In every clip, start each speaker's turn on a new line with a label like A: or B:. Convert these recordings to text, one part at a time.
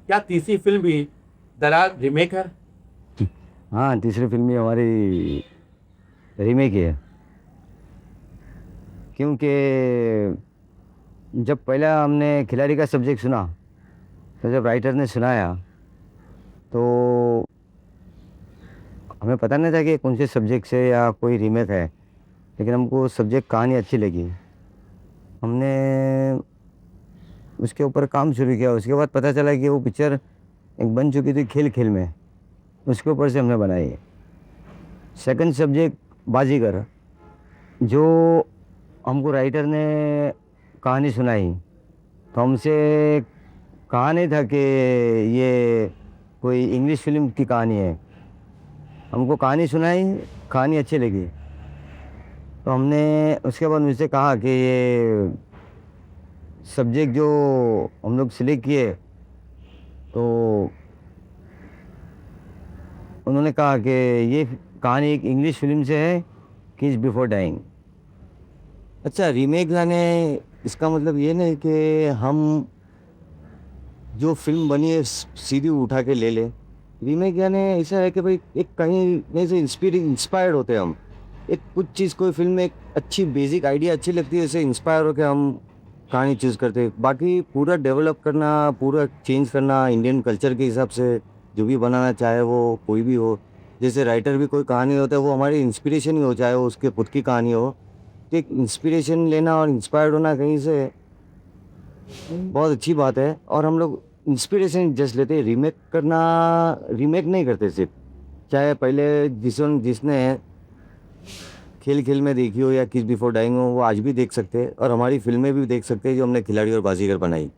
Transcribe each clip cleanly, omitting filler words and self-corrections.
A: क्या तीसरी फिल्म भी दरार रीमेक है?
B: हाँ, तीसरी फिल्म भी हमारी रीमेक ही है। क्योंकि जब पहला हमने खिलाड़ी का सब्जेक्ट सुना, तो जब राइटर ने सुनाया तो हमें पता नहीं था कि कौन से सब्जेक्ट से या कोई रीमेक है। लेकिन हमको सब्जेक्ट कहानी अच्छी लगी, हमने उसके ऊपर काम शुरू किया। उसके बाद पता चला कि वो पिक्चर एक बन चुकी थी खेल खेल में, उसके ऊपर से हमने बनाई है। सेकंड सब्जेक्ट बाजीगर, जो हमको राइटर ने कहानी सुनाई, तो हमसे कहा नहीं था कि ये कोई इंग्लिश फिल्म की कहानी है। हमको कहानी सुनाई, कहानी अच्छी लगी, तो हमने उसके बाद मुझसे कहा कि ये सब्जेक्ट जो हम लोग सिलेक्ट किए, तो उन्होंने कहा कि ये कहानी एक इंग्लिश फिल्म से है, किस बिफोर डाइंग। अच्छा, रीमेक लाने इसका मतलब ये नहीं कि हम जो फिल्म बनी है सीधी उठा के ले ले। रीमेक यानी ऐसा है कि भाई एक कहीं नहीं से इंस्पायर्ड होते हैं हम। एक कुछ चीज़ कोई फिल्म में एक अच्छी बेसिक आइडिया अच्छी लगती है, इससे इंस्पायर होकर हम कहानी चूज़ करते हैं। बाकी पूरा डेवलप करना, पूरा चेंज करना इंडियन कल्चर के हिसाब से जो भी बनाना चाहे वो कोई भी हो। जैसे राइटर भी कोई कहानी होता है वो हमारी इंस्पिरेशन ही हो, चाहे वो उसके खुद की कहानी हो। तो एक इंस्पिरेशन लेना और इंस्पायर्ड होना कहीं से बहुत अच्छी बात है। और हम लोग इंस्पिरेशन जस्ट लेते हैं, रीमेक करना रीमेक नहीं करते सिर्फ। चाहे पहले जिसने खेल खेल में देखी हो या किस बिफोर डाइंग हो, वो आज भी देख सकते हैं और हमारी फिल्में भी देख सकते हैं जो हमने खिलाड़ी और बाजीगर बनाई।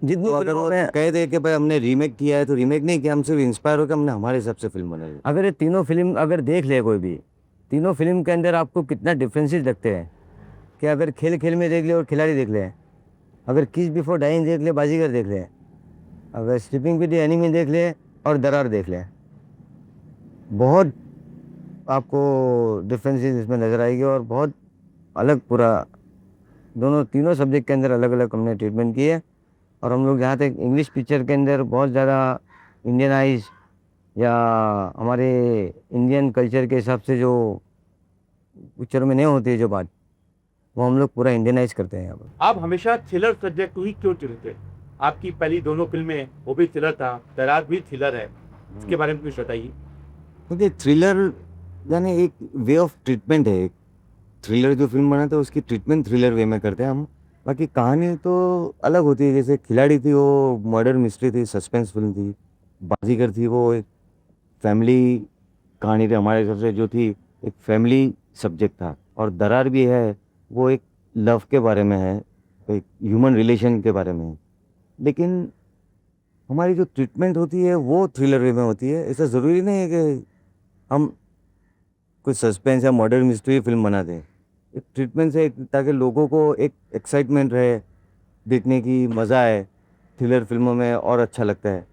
B: जितनी तो अगर वो कह दे कि भाई हमने रीमेक किया है, तो रीमेक नहीं किया, हम सिर्फ इंस्पायर होकर हमने हमारे हिसाब से फिल्म बनाई। अगर ये तीनों फिल्म अगर देख ले कोई भी, तीनों फिल्म के अंदर आपको कितना डिफरेंसेस लगते हैं कि अगर खेल खेल में देख ले और खिलाड़ी देख ले, अगर किस बिफोर डाइंग देख ले, बाजीगर देख ले, अगर स्लीपिंग विद द एनिमी देख ले और दरार देख ले, बहुत आपको डिफरेंसेस इसमें नज़र आएगी। और बहुत अलग पूरा दोनों तीनों सब्जेक्ट के अंदर अलग अलग हमने ट्रीटमेंट की है। और हम लोग जहाँ तक इंग्लिश पिक्चर के अंदर बहुत ज़्यादा इंडियनाइज या हमारे इंडियन कल्चर के हिसाब से जो पिक्चर में नहीं होती है जो बात, वो हम लोग पूरा इंडियनाइज करते हैं यहाँ पर।
A: आप हमेशा थ्रिलर सब्जेक्ट को ही क्यों चुनते? आपकी पहली दोनों फिल्में वो भी थ्रिलर था, दरार भी थ्रिलर है, इसके बारे में कुछ बताइए।
B: क्योंकि थ्रिलर यानी एक वे ऑफ ट्रीटमेंट है। एक थ्रिलर जो फिल्म बनाते हैं उसकी ट्रीटमेंट थ्रिलर वे में करते हैं हम। बाकी कहानी तो अलग होती है। जैसे खिलाड़ी थी वो मर्डर मिस्ट्री थी, सस्पेंस फिल्म थी। बाजीगर थी वो एक फैमिली कहानी थी, हमारे हिसाब से जो थी एक फैमिली सब्जेक्ट था। और दरार भी है, वो एक लव के बारे में है, एक ह्यूमन रिलेशन के बारे में है। लेकिन हमारी जो ट्रीटमेंट होती है वो थ्रिलर वे में होती है। ऐसा ज़रूरी नहीं है कि हम कुछ सस्पेंस या मर्डर मिस्ट्री फिल्म बना दें। एक ट्रीटमेंट से ताकि लोगों को एक एक्साइटमेंट रहे, देखने की मज़ा आए थ्रिलर फिल्मों में और अच्छा लगता है।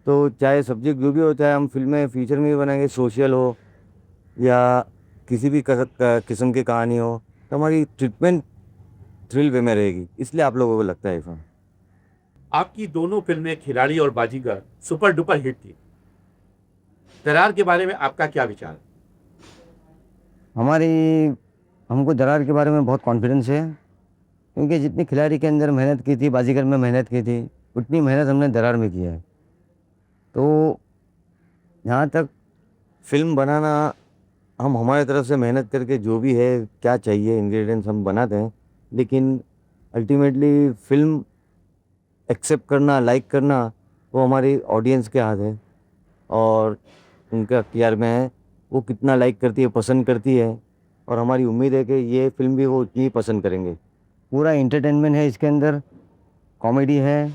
B: तो चाहे सब्जेक्ट जो भी हो, चाहे हम फिल्में फीचर में भी बनाएंगे, सोशल हो या किसी भी किस्म की कहानी हो, तो हमारी ट्रीटमेंट थ्रिल वे में रहेगी। इसलिए आप लोगों को लगता है फिल्म।
A: आपकी दोनों फिल्में खिलाड़ी और बाजीगर सुपर डुपर हिट थी। दरार के बारे में आपका क्या विचार है?
B: हमारी हमको दरार के बारे में बहुत कॉन्फिडेंस है, क्योंकि जितनी खिलाड़ी के अंदर मेहनत की थी, बाजीगर में मेहनत की थी, उतनी मेहनत हमने दरार में की है। तो यहाँ तक फिल्म बनाना, हम हमारे तरफ से मेहनत करके जो भी है क्या चाहिए इंग्रेडिएंट्स हम बनाते हैं। लेकिन अल्टीमेटली फिल्म एक्सेप्ट करना, लाइक करना, वो हमारी ऑडियंस के हाथ है और उनके अख्तियार में है। वो कितना लाइक करती है, पसंद करती है। और हमारी उम्मीद है कि ये फिल्म भी वो उतनी ही पसंद करेंगे। पूरा एंटरटेनमेंट है इसके अंदर, कॉमेडी है,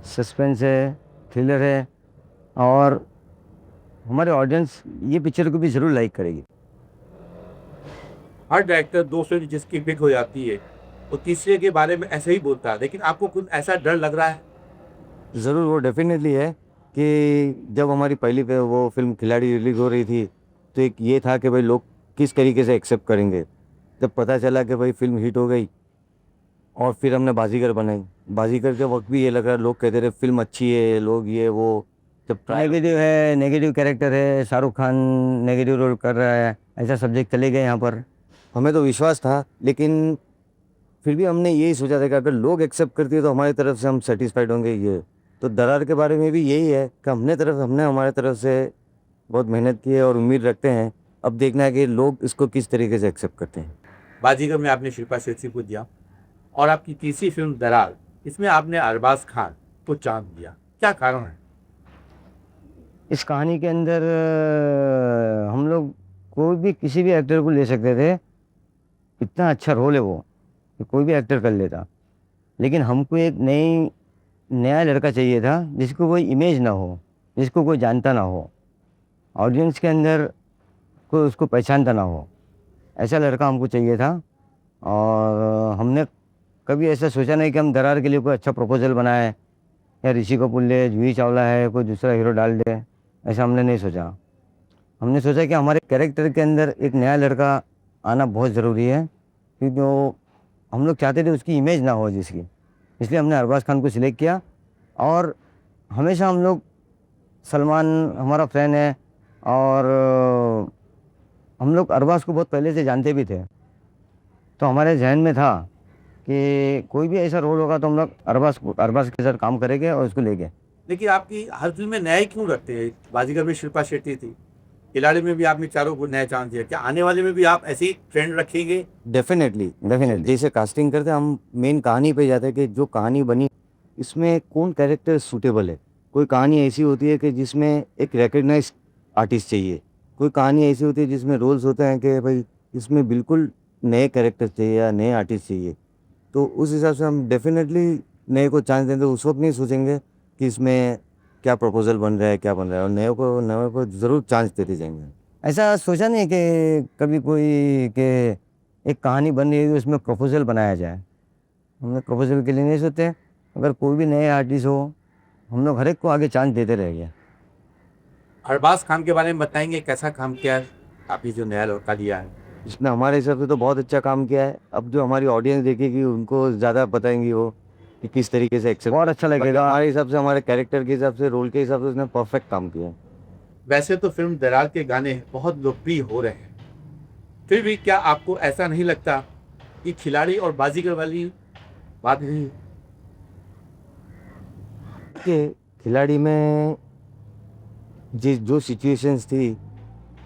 B: सस्पेंस है, थ्रिलर है। और हमारे ऑडियंस ये पिक्चर को भी ज़रूर लाइक करेगी।
A: हर डायरेक्टर दो फिल्म जिसकी बिग हो जाती है वो तीसरे के बारे में ऐसे ही बोलता है, लेकिन आपको कुछ ऐसा डर लग रहा है?
B: ज़रूर, वो डेफिनेटली है कि जब हमारी पहली वो फिल्म खिलाड़ी रिलीज़ हो रही थी, तो एक ये था कि भाई लोग किस तरीके से एक्सेप्ट करेंगे। जब पता चला कि भाई फिल्म हिट हो गई, और फिर हमने बाजीगर बनाई। बाजीगर के वक्त भी ये लग रहा है, लोग कहते रहे फिल्म अच्छी है, लोग ये वो, जब नेगेटिव है, नेगेटिव कैरेक्टर है, शाहरुख खान नेगेटिव रोल कर रहा है, ऐसा सब्जेक्ट चले गए यहाँ पर। हमें तो विश्वास था, लेकिन फिर भी हमने यही सोचा था कि अगर लोग एक्सेप्ट करती है तो हमारी तरफ से हम सेटिस्फाइड होंगे। ये तो दरार के बारे में भी यही है कि हमने हमारे तरफ से बहुत मेहनत की है और उम्मीद रखते हैं। अब देखना है कि लोग इसको किस तरीके से एक्सेप्ट करते हैं।
A: बाजीगर में आपने शिल्पा शेट्टी को दिया और आपकी तीसरी फिल्म दरार, इसमें आपने अरबाज खान को चांस दिया, क्या कारण है?
B: इस कहानी के अंदर हम लोग कोई भी किसी भी एक्टर को ले सकते थे, इतना अच्छा रोल है वो कि कोई भी एक्टर कर लेता। लेकिन हमको एक नया लड़का चाहिए था जिसको कोई इमेज ना हो, जिसको कोई जानता ना हो, ऑडियंस के अंदर कोई उसको पहचानता ना हो, ऐसा लड़का हमको चाहिए था। और हमने कभी ऐसा सोचा नहीं कि हम दरार के लिए कोई अच्छा प्रपोजल बनाए या ऋषि कपूर ले, जूही चावला है, कोई दूसरा हीरो डाल दे, ऐसा हमने नहीं सोचा। हमने सोचा कि हमारे कैरेक्टर के अंदर एक नया लड़का आना बहुत ज़रूरी है, क्योंकि वो हम लोग चाहते थे उसकी इमेज ना हो जिसकी, इसलिए हमने अरबाज खान को सिलेक्ट किया। और हमेशा हम लोग, सलमान हमारा फ़ैन है और हम लोग अरबाज को बहुत पहले से जानते भी थे, तो हमारे जहन में था कि कोई भी ऐसा रोल होगा तो हम लोग अरबाज के साथ काम करेंगे और उसको लेंगे।
A: लेकिन आपकी हर फिल्म में नए क्यों रखते हैं? बाजीगर में शिल्पा शेट्टी थी, खिलाड़ी में भी आपने चारों को नया चांस दिया, क्या आने वाले में भी आप ऐसे ही ट्रेंड रखेंगे?
B: डेफिनेटली जैसे कास्टिंग करते हैं हम मेन कहानी पे जाते हैं कि जो कहानी बनी इसमें कौन कैरेक्टर सूटेबल है। कोई कहानी ऐसी होती है कि जिसमें एक रिकग्नाइज्ड आर्टिस्ट चाहिए, कोई कहानी ऐसी होती है जिसमें रोल्स होते हैं कि भाई इसमें बिल्कुल नए कैरेक्टर चाहिए या नए आर्टिस्ट चाहिए। तो उस हिसाब से हम डेफिनेटली नए को चांस देंगे। उस वक्त नहीं सोचेंगे कि इसमें क्या प्रपोजल बन रहा है, क्या बन रहा है, और नए को ज़रूर चांस देते जाएंगे। ऐसा सोचा नहीं कि कभी कोई के एक कहानी बन रही है उसमें प्रपोजल बनाया जाए, हमने प्रपोजल के लिए नहीं सोचते। अगर कोई भी नए आर्टिस्ट हो, हम लोग हर एक को आगे चांस देते रहेंगे।
A: अरबाज खान के बारे में बताएंगे, कैसा काम किया है आपने जो नया लड़का लिया है?
B: इसने हमारे हिसाब से तो बहुत अच्छा काम किया है। अब जो हमारी ऑडियंस देखेगी उनको ज़्यादा बताएंगी वो कि किस तरीके से एक्सेप्ट, बहुत अच्छा लगेगा। हमारे हिसाब से, हमारे कैरेक्टर के हिसाब से, रोल के हिसाब से उसने परफेक्ट काम किया है।
A: वैसे तो फिल्म दरार के गाने बहुत लोकप्रिय हो रहे हैं, फिर भी क्या आपको ऐसा नहीं लगता कि खिलाड़ी और बाजीगर वाली बात नहीं?
B: कि खिलाड़ी में जो सिचुएशंस थी,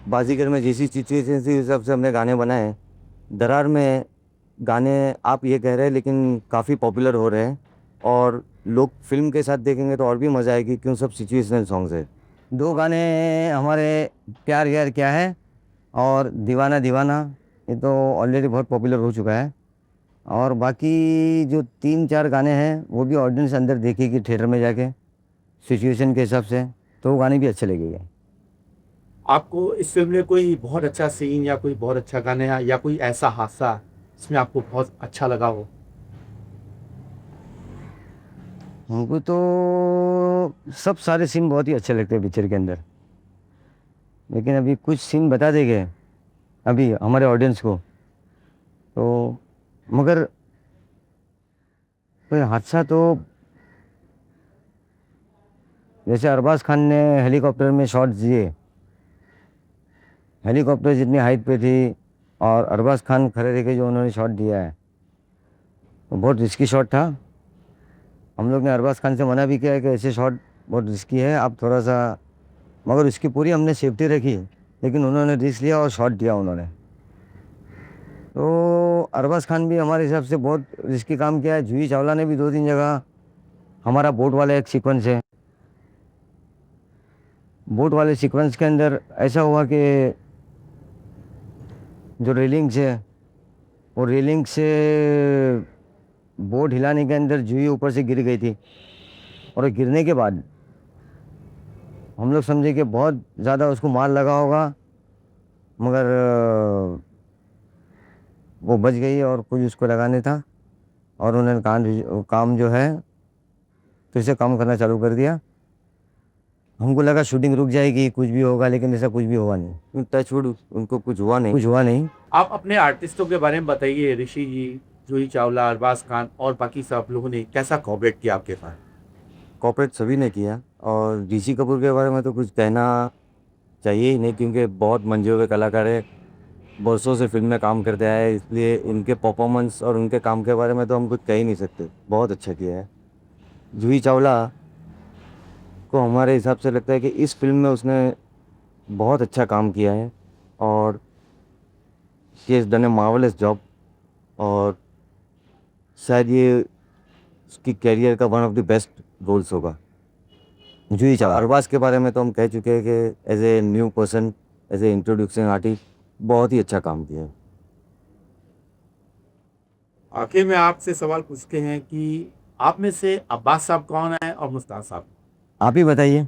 B: बाजीगर में जैसी सिचुएशंस थी, उस हिसाब से हमने गाने बनाए। दरार में गाने आप ये कह रहे हैं लेकिन काफ़ी पॉपुलर हो रहे हैं और लोग फिल्म के साथ देखेंगे तो और भी मज़ा आएगी, क्यों सब सिचुएशनल सॉन्ग्स है। दो गाने हमारे प्यार यार क्या है और दीवाना दीवाना, ये तो ऑलरेडी बहुत पॉपुलर हो चुका है। और बाकी जो 3-4 गाने हैं वो भी ऑडियंस अंदर देखेगी थिएटर में जाके सिचुएशन के हिसाब से, तो वो गाने भी अच्छे लगेंगे।
A: आपको इस फिल्म में कोई बहुत अच्छा सीन या कोई बहुत अच्छा गाना या कोई ऐसा हादसा जिसमें आपको बहुत अच्छा लगा हो?
B: हमको तो सब सारे सीन बहुत ही अच्छे लगते हैं पिक्चर के अंदर, लेकिन अभी कुछ सीन बता देंगे अभी हमारे ऑडियंस को तो, मगर कोई हादसा तो, जैसे अरबाज खान ने हेलीकॉप्टर में शॉट दिए, हेलीकॉप्टर जितनी हाइट पे थी और अरबाज खान खड़े रह के जो उन्होंने शॉट दिया है वो बहुत रिस्की शॉट था। हम लोग ने अरबाज खान से मना भी किया है कि ऐसे शॉट बहुत रिस्की है, आप थोड़ा सा, मगर उसकी पूरी हमने सेफ्टी रखी, लेकिन उन्होंने रिस्क लिया और शॉट दिया उन्होंने। तो अरबाज खान भी हमारे हिसाब से बहुत रिस्की काम किया है। जूही चावला ने भी 2-3 जगह, हमारा बोट वाला एक सीक्वेंस है, बोट वाले सीक्वेंस के अंदर ऐसा हुआ कि जो रेलिंग्स है, वो रेलिंग से बोट हिलाने के अंदर जूही ऊपर से गिर गई थी, और गिरने के बाद हम लोग समझे कि बहुत ज़्यादा उसको मार लगा होगा, मगर वो बच गई और कुछ उसको लगाने था और उन्होंने काम जो है फिर से काम करना चालू कर दिया। हमको लगा शूटिंग रुक जाएगी, कुछ भी होगा, लेकिन ऐसा कुछ भी हुआ नहीं। टचवुड, उनको कुछ हुआ नहीं।
A: आप अपने आर्टिस्टों के बारे में बताइए, ऋषि जी, जूही चावला, अरबाज खान और बाकी सब लोगों ने कैसा कोऑपरेट किया आपके साथ?
B: कॉपरेट सभी ने किया और ऋषि कपूर के बारे में तो कुछ कहना चाहिए ही नहीं क्योंकि बहुत मंजे हुए कलाकार है, बरसों से फिल्म में काम करते आए हैं, इसलिए इनके परफॉर्मेंस और उनके काम के बारे में तो हम कुछ कह ही नहीं सकते, बहुत अच्छा किया है। जूही चावला को हमारे हिसाब से लगता है कि इस फिल्म में उसने बहुत अच्छा काम किया है और she has done a marvellous job और शायद ये उसकी कैरियर का one of the best roles होगा। जूही चावला अरबाज के बारे में तो हम कह चुके हैं कि as a new person, as a introducing artist बहुत ही अच्छा काम किया है।
A: आखिर में आपसे सवाल पूछते हैं कि आप में से अब्बास साहब कौन है और मुस्तान साहब?
B: आप ही बताइए।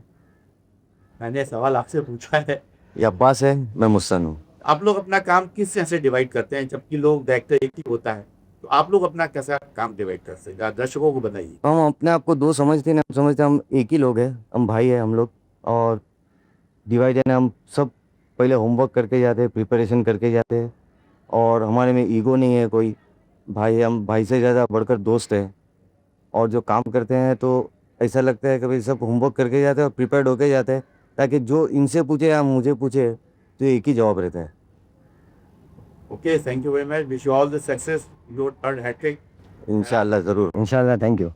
A: मैंने सवाल आपसे पूछा है।
B: ये अब्बास है, मैं मुस्तान हूँ।
A: आप लोग अपना काम किस तरह से डिवाइड करते हैं? जबकि लोग डायरेक्टर एक ही होता है, तो आप लोग अपना कैसा काम डिवाइड करते हैं? दर्शकों को बताइए।
B: हम अपने आप को दो समझते हैं, समझते हम एक ही लोग हैं, हम भाई हैं हम लोग। और डिवाइड है ना, हम सब पहले होमवर्क करके जाते हैं, प्रिपरेशन करके जाते हैं और हमारे में ईगो नहीं है कोई। भाई है, हम भाई से ज़्यादा बढ़कर दोस्त हैं और जो काम करते हैं तो ऐसा लगता है कि भाई सब होमवर्क करके जाते हैं और प्रिपेयर्ड होके जाते हैं ताकि जो इनसे पूछे या मुझे पूछे तो एक ही जवाब रहता है।
A: Okay, thank you very much, wish you all the success, you earn hattrick.
B: इंशाल्लाह ज़रूर, इंशाल्लाह, थैंक यू।